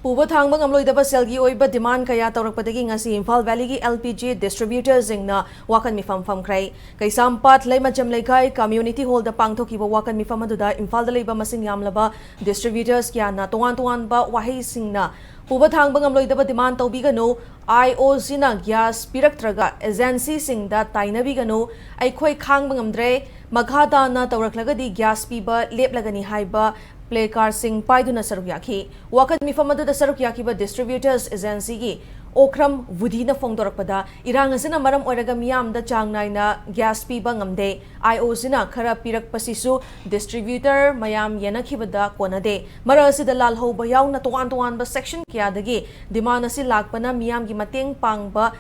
Puba Thangba Ngamloidaba Selgi Oiba demand kaya taurakpadagi ngasi Imphal Valley gi LPG distributors ingna wakan mifam famkrai. Kay sampat lay majam laikai community hall da pangthokiba wakan mifam aduda Imphal da leiba masing yamlaba distributors kya na tuan ba wahai singna Puba Thangba Ngamloidaba demand taubigano IOC na gas piraktraga agency singda tainabigano aikhoi khangba ngamdre maghada na tauraklagadi gas piba leplagani haiba play car sing paiduna sarukyaki wakat mifamadu da sarukyaki distributors agency gi okram vudina fongdorakpada irangasina maram oiraga miyam da changnai na gas piba ngamde IOC na khara pirak pasisu distributor mayam yenakhibada konade marasi da lalho bayaw na tuan ba section kya dagi dimana si lakpana miyam gi mateng pangba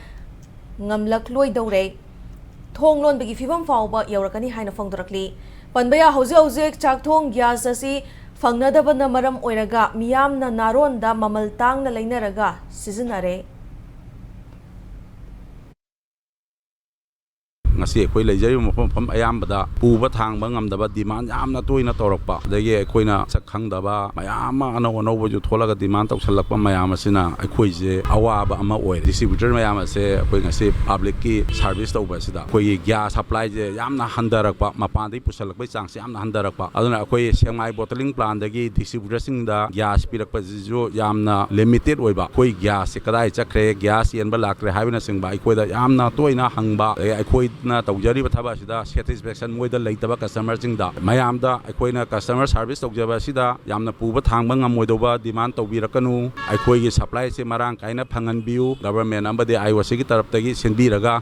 ngamlakloi dore thonglon bagi fibam fawba yaurakani haina fongdorakli panbaya hauzik chakthong gas asi fangnadabana maram oiraga miyamna naronda mamal tangna leinaraga sizinare ngasi khoi leijari mafam ayambada puba thangba ngamdaba demand yamna toina torokpa dagi khoina sakhangdaba mayama ano ju tholaga demand tawsalakpa mayam asina khoi je awaba ama oi distributor mayam ase khoi ngasi public ki service tawba sida khoi gas supply je yamna handarakpa mapandai pusalakpa changse yamna handarakpa aduna khoi semai bottling plant dagi distributor singda gas pirakpa ju yamna limited oiba khoi gas se kadai chakre gas yenba lakre haibina singba khoi da yamna toina hangba khoi na tawjari bathaba sida satisfaction moida leitaba customer singda mayamda aikoina customer service tawjaba sida yamna puba thangba ngamoidoba demand tawbirakanu aikoi gi supply se marang kaina phangan biu government ambade IOC gi taraptagi senbiraga